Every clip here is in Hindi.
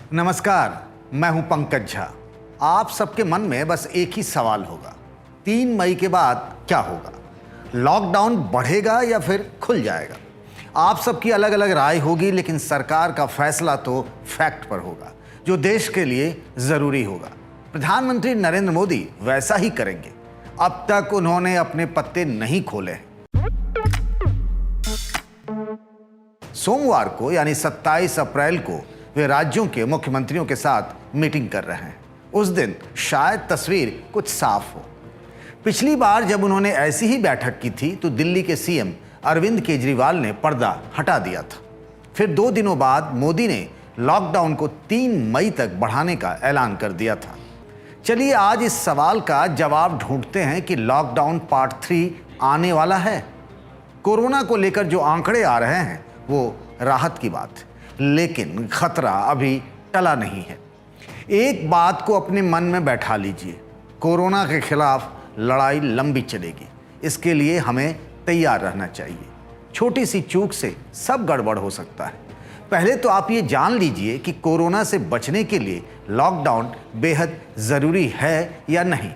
नमस्कार, मैं हूं पंकज झा। आप सबके मन में बस एक ही सवाल होगा, 3 मई के बाद क्या होगा? लॉकडाउन बढ़ेगा या फिर खुल जाएगा? आप सबकी अलग अलग राय होगी, लेकिन सरकार का फैसला तो फैक्ट पर होगा, जो देश के लिए जरूरी होगा। प्रधानमंत्री नरेंद्र मोदी वैसा ही करेंगे। अब तक उन्होंने अपने पत्ते नहीं खोले हैं। सोमवार को यानी 27 अप्रैल को वे राज्यों के मुख्यमंत्रियों के साथ मीटिंग कर रहे हैं। उस दिन शायद तस्वीर कुछ साफ हो। पिछली बार जब उन्होंने ऐसी ही बैठक की थी तो दिल्ली के सीएम अरविंद केजरीवाल ने पर्दा हटा दिया था। फिर 2 दिनों बाद मोदी ने लॉकडाउन को 3 मई तक बढ़ाने का ऐलान कर दिया था। चलिए आज इस सवाल का जवाब ढूंढते हैं कि लॉकडाउन पार्ट 3 आने वाला है। कोरोना को लेकर जो आंकड़े आ रहे हैं वो राहत की बात है, लेकिन खतरा अभी टला नहीं है। एक बात को अपने मन में बैठा लीजिए, कोरोना के खिलाफ लड़ाई लंबी चलेगी। इसके लिए हमें तैयार रहना चाहिए। छोटी सी चूक से सब गड़बड़ हो सकता है। पहले तो आप ये जान लीजिए कि कोरोना से बचने के लिए लॉकडाउन बेहद ज़रूरी है या नहीं।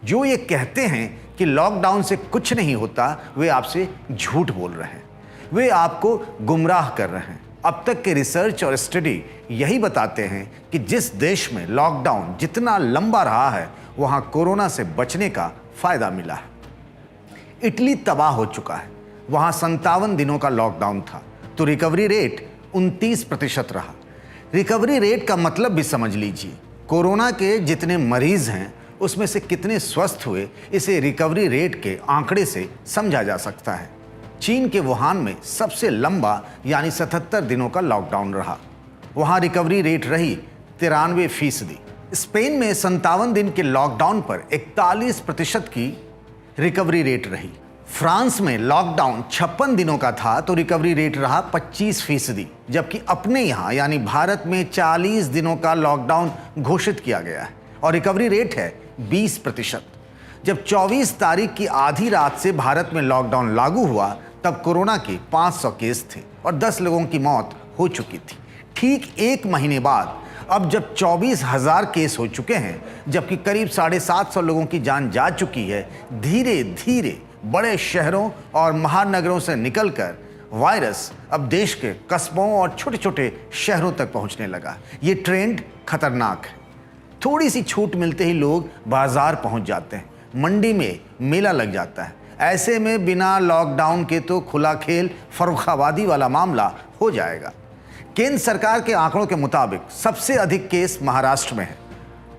जो ये कहते हैं कि लॉकडाउन से कुछ नहीं होता, वे आपसे झूठ बोल रहे हैं। वे आपको गुमराह कर रहे हैं। अब तक के रिसर्च और स्टडी यही बताते हैं कि जिस देश में लॉकडाउन जितना लंबा रहा है, वहां कोरोना से बचने का फायदा मिला है। इटली तबाह हो चुका है। वहां 57 दिनों का लॉकडाउन था तो रिकवरी रेट 29% रहा। रिकवरी रेट का मतलब भी समझ लीजिए। कोरोना के जितने मरीज हैं उसमें से कितने स्वस्थ हुए, इसे रिकवरी रेट के आंकड़े से समझा जा सकता है। चीन के वुहान में सबसे लंबा यानी 77 दिनों का लॉकडाउन रहा। वहां रिकवरी रेट रही 93%। स्पेन में 57 दिन के लॉकडाउन पर 41% की रिकवरी रेट रही। फ्रांस में लॉकडाउन 56 दिनों का था तो रिकवरी रेट रहा 25%। जबकि अपने यहाँ यानी भारत में 40 दिनों का लॉकडाउन घोषित किया गया है और रिकवरी रेट है 20%। जब 24 तारीख की आधी रात से भारत में लॉकडाउन लागू हुआ तब कोरोना के 500 केस थे और 10 लोगों की मौत हो चुकी थी। ठीक 1 महीने बाद अब जब 24,000 केस हो चुके हैं, जबकि करीब 750 लोगों की जान जा चुकी है, धीरे धीरे बड़े शहरों और महानगरों से निकलकर वायरस अब देश के कस्बों और छोटे छोटे शहरों तक पहुंचने लगा। ये ट्रेंड खतरनाक है। थोड़ी सी छूट मिलते ही लोग बाजार पहुंच जाते हैं, मंडी में मेला लग जाता है। ऐसे में बिना लॉकडाउन के तो खुला खेल फर्रुखाबादी वाला मामला हो जाएगा। केंद्र सरकार के आंकड़ों के मुताबिक सबसे अधिक केस महाराष्ट्र में है,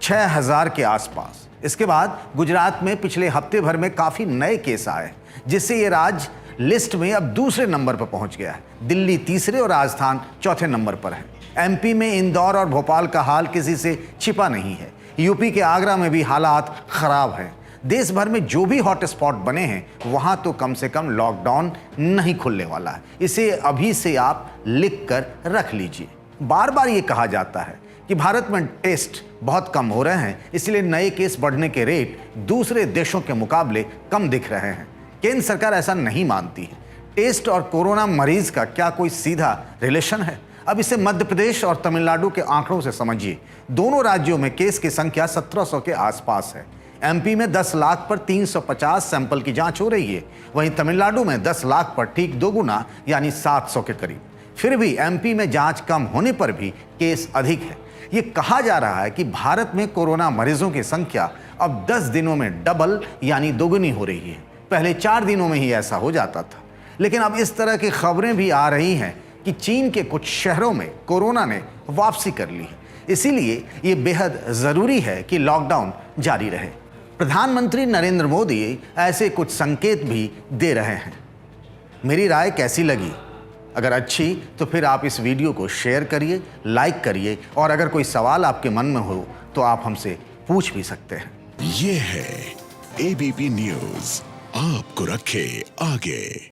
6,000 के आसपास। इसके बाद गुजरात में पिछले हफ्ते भर में काफ़ी नए केस आए, जिससे ये राज्य लिस्ट में अब दूसरे नंबर पर पहुंच गया है। दिल्ली तीसरे और राजस्थान चौथे नंबर पर है। एमपी में इंदौर और भोपाल का हाल किसी से छिपा नहीं है। यूपी के आगरा में भी हालात खराब हैं। देश भर में जो भी हॉटस्पॉट बने हैं वहां तो कम से कम लॉकडाउन नहीं खुलने वाला है। इसे अभी से आप लिख कर रख लीजिए। बार बार ये कहा जाता है कि भारत में टेस्ट बहुत कम हो रहे हैं, इसलिए नए केस बढ़ने के रेट दूसरे देशों के मुकाबले कम दिख रहे हैं। केंद्र सरकार ऐसा नहीं मानती है। टेस्ट और कोरोना मरीज का क्या कोई सीधा रिलेशन है? अब इसे मध्य प्रदेश और तमिलनाडु के आंकड़ों से समझिए। दोनों राज्यों में केस की संख्या 1700 के आसपास है। एमपी में 10 लाख पर 350 सैंपल की जांच हो रही है, वहीं तमिलनाडु में 10 लाख पर ठीक 2 गुना यानी 700 के करीब। फिर भी एमपी में जांच कम होने पर भी केस अधिक है। ये कहा जा रहा है कि भारत में कोरोना मरीजों की संख्या अब 10 दिनों में डबल यानी दोगुनी हो रही है। पहले 4 दिनों में ही ऐसा हो जाता था, लेकिन अब इस तरह की खबरें भी आ रही हैं कि चीन के कुछ शहरों में कोरोना ने वापसी कर ली है। इसीलिए ये बेहद ज़रूरी है कि लॉकडाउन जारी रहे। प्रधानमंत्री नरेंद्र मोदी ऐसे कुछ संकेत भी दे रहे हैं। मेरी राय कैसी लगी? अगर अच्छी तो फिर आप इस वीडियो को शेयर करिए, लाइक करिए, और अगर कोई सवाल आपके मन में हो तो आप हमसे पूछ भी सकते हैं। ये है एबीपी न्यूज़, आपको रखे आगे।